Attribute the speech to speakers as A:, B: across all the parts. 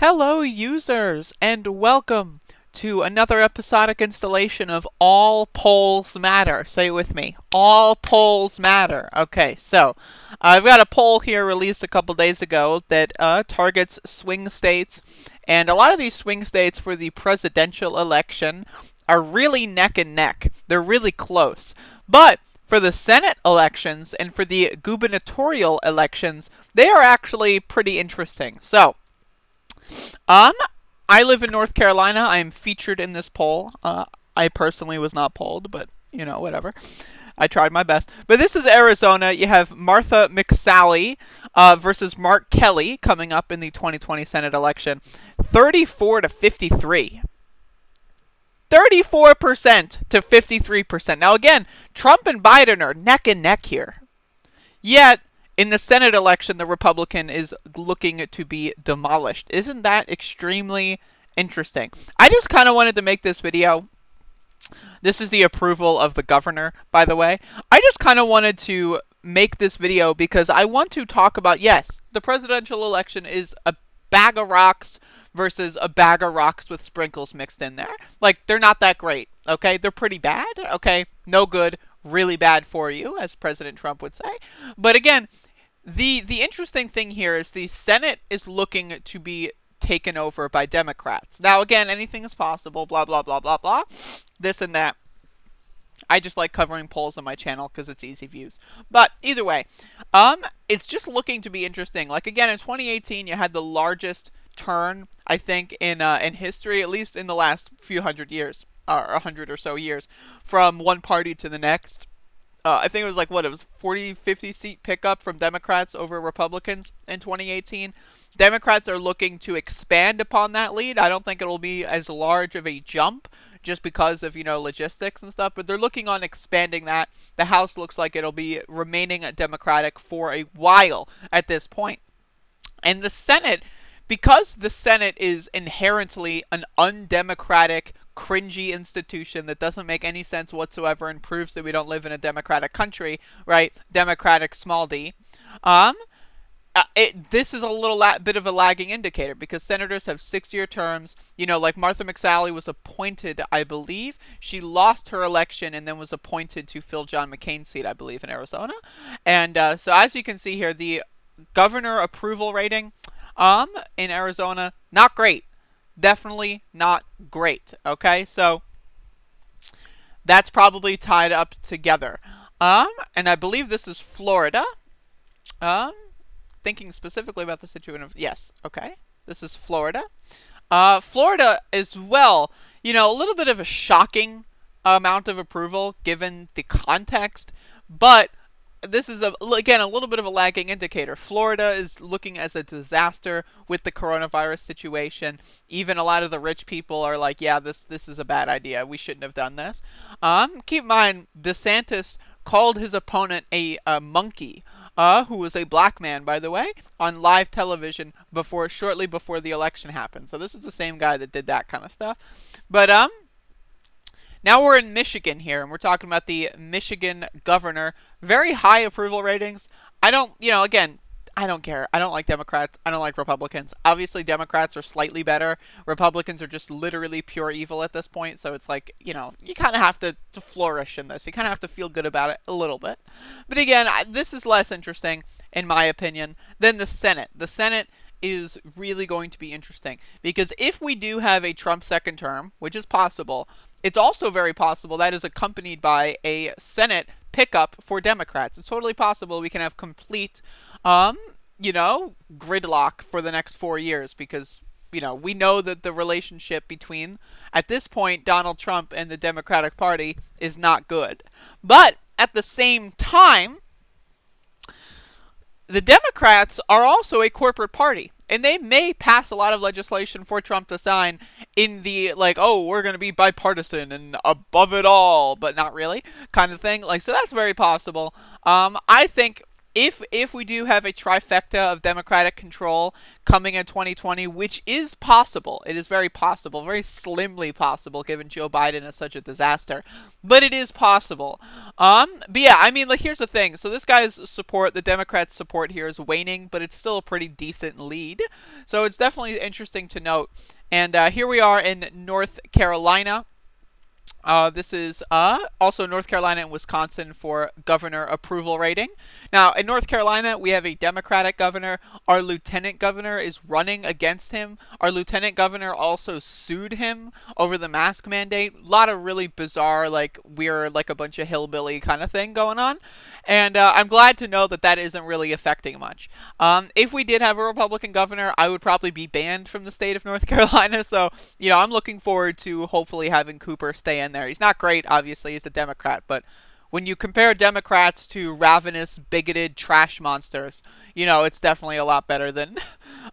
A: Hello, users, and welcome to another episodic installation of All Polls Matter. Say it with me. All Polls Matter. Okay, so I've got a poll here released a couple days ago that targets swing states, and a lot of these swing states for the presidential election are really neck and neck. They're really close. But for the Senate elections and for the gubernatorial elections, they are actually pretty interesting. So, um, I live in North Carolina. I am featured in this poll. I personally was not polled, but whatever. I tried my best. But this is Arizona. You have Martha McSally versus Mark Kelly coming up in the 2020 Senate election. 34 to 53. 34% to 53%. Now again, Trump and Biden are neck and neck here. Yet, in the Senate election, the Republican is looking to be demolished. Isn't that extremely interesting? I just kind of wanted to make this video. This is the approval of the governor, by the way. I just kind of wanted to make this video because I want to talk about, yes, the presidential election is a bag of rocks versus a bag of rocks with sprinkles mixed in there. Like, they're not that great, okay? They're pretty bad, okay? No good, really bad for you, as President Trump would say. But again, the interesting thing here is the Senate is looking to be taken over by Democrats. Now, again, anything is possible, blah, blah, blah, blah, blah, this and that. I just like covering polls on my channel because it's easy views. But either way, it's just looking to be interesting. Like, again, in 2018, you had the largest turn, I think, in history, at least in the last few hundred years, or 100 or so years, from one party to the next. I think it was like, it was 40, 50 seat pickup from Democrats over Republicans in 2018. Democrats are looking to expand upon that lead. I don't think it'll be as large of a jump just because of, logistics and stuff, but they're looking on expanding that. The House looks like it'll be remaining Democratic for a while at this point. And the Senate, because the Senate is inherently an undemocratic, cringy institution that doesn't make any sense whatsoever and proves that we don't live in a democratic country, right? Democratic small d. This is a little bit of a lagging indicator because senators have 6-year terms. Like Martha McSally was appointed, I believe. She lost her election and then was appointed to fill John McCain's seat, I believe, in Arizona. And so as you can see here, the governor approval rating in Arizona, not great. Definitely not great. Okay, so that's probably tied up together. And I believe this is Florida. Thinking specifically about the situation of, yes, okay, this is Florida. Florida as well, a little bit of a shocking amount of approval given the context, but this is, again, a little bit of a lagging indicator. Florida is looking as a disaster with the coronavirus situation. Even a lot of the rich people are like, yeah, this is a bad idea. We shouldn't have done this. Keep in mind, DeSantis called his opponent a monkey, who was a black man, by the way, on live television shortly before the election happened. So this is the same guy that did that kind of stuff. But now we're in Michigan here, and we're talking about the Michigan governor. Very high approval ratings. I don't, again, I don't care. I don't like Democrats. I don't like Republicans. Obviously, Democrats are slightly better. Republicans are just literally pure evil at this point. So it's like, you kind of have to flourish in this. You kind of have to feel good about it a little bit. But again, this is less interesting, in my opinion, than the Senate. The Senate is really going to be interesting because if we do have a Trump second term, which is possible, it's also very possible that is accompanied by a Senate pickup for Democrats. It's totally possible we can have complete, gridlock for the next 4 years because, we know that the relationship between, at this point, Donald Trump and the Democratic Party is not good. But at the same time, the Democrats are also a corporate party, and they may pass a lot of legislation for Trump to sign in the, like, oh, we're going to be bipartisan and above it all, but not really, kind of thing. Like, so that's very possible. I think if we do have a trifecta of Democratic control coming in 2020, which is possible, it is very possible, very slimly possible, given Joe Biden is such a disaster, but it is possible. But yeah, I mean, like, here's the thing. So this guy's support, the Democrats' support here is waning, but it's still a pretty decent lead. So it's definitely interesting to note. And here we are in North Carolina. This is also North Carolina and Wisconsin for governor approval rating. Now, in North Carolina, we have a Democratic governor. Our lieutenant governor is running against him. Our lieutenant governor also sued him over the mask mandate. A lot of really bizarre, like, we're like a bunch of hillbilly kind of thing going on. And I'm glad to know that that isn't really affecting much. If we did have a Republican governor, I would probably be banned from the state of North Carolina. So, I'm looking forward to hopefully having Cooper stay in there. He's not great, obviously, he's a Democrat, but when you compare Democrats to ravenous, bigoted trash monsters, it's definitely a lot better than,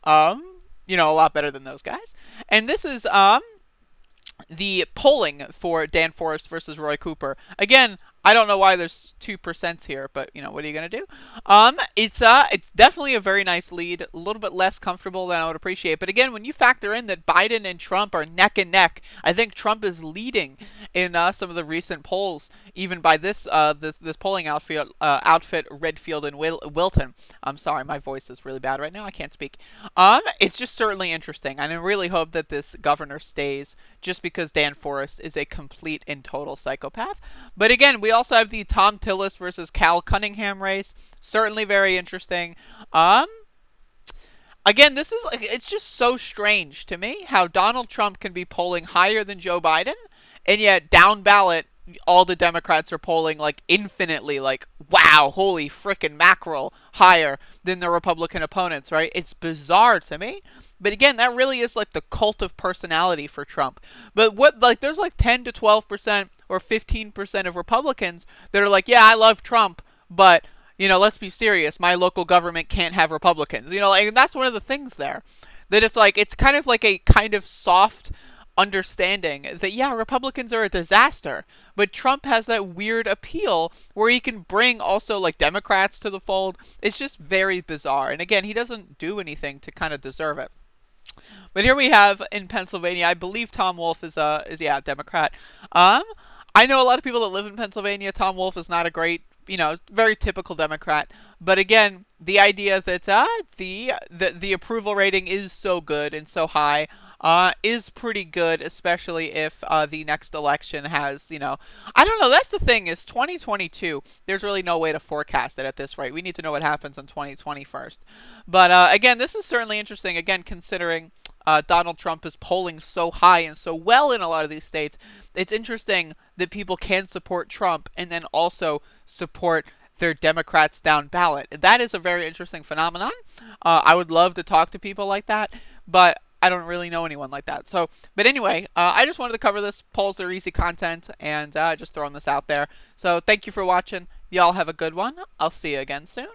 A: a lot better than those guys. And this is, the polling for Dan Forest versus Roy Cooper. Again, I don't know why there's 2% here, but what are you gonna do? It's definitely a very nice lead, a little bit less comfortable than I would appreciate. But again, when you factor in that Biden and Trump are neck and neck, I think Trump is leading in some of the recent polls, even by this polling outfit Redfield and Wilton. I'm sorry, my voice is really bad right now. I can't speak. It's just certainly interesting, and I really hope that this governor stays, just because Dan Forest is a complete and total psychopath. But again, we also have the Tom Tillis versus Cal Cunningham race. Certainly very interesting. Again, this is it's just so strange to me how Donald Trump can be polling higher than Joe Biden, and yet down ballot all the Democrats are polling like infinitely, like, wow, holy frickin' mackerel, higher than the Republican opponents, right? It's bizarre to me. But again, that really is like the cult of personality for Trump. But there's like 10 to 12% or 15% of Republicans that are like, yeah, I love Trump, but, let's be serious, my local government can't have Republicans. And that's one of the things there. That it's kind of like a kind of soft understanding that, yeah, Republicans are a disaster, but Trump has that weird appeal where he can bring also like Democrats to the fold. It's just very bizarre. And again, he doesn't do anything to kind of deserve it. But here we have in Pennsylvania, I believe Tom Wolf is a Democrat. I know a lot of people that live in Pennsylvania. Tom Wolf is not a great, very typical Democrat. But again, the idea that the approval rating is so good and so high is pretty good, especially if the next election has, I don't know, that's the thing, is 2022, there's really no way to forecast it at this rate. We need to know what happens in 2020 first. But again, this is certainly interesting, again, considering Donald Trump is polling so high and so well in a lot of these states. It's interesting that people can support Trump and then also support their Democrats down ballot. That is a very interesting phenomenon. I would love to talk to people like that, but I don't really know anyone like that. So, but anyway, I just wanted to cover this. Polls are easy content, and just throwing this out there. So thank you for watching. Y'all have a good one. I'll see you again soon.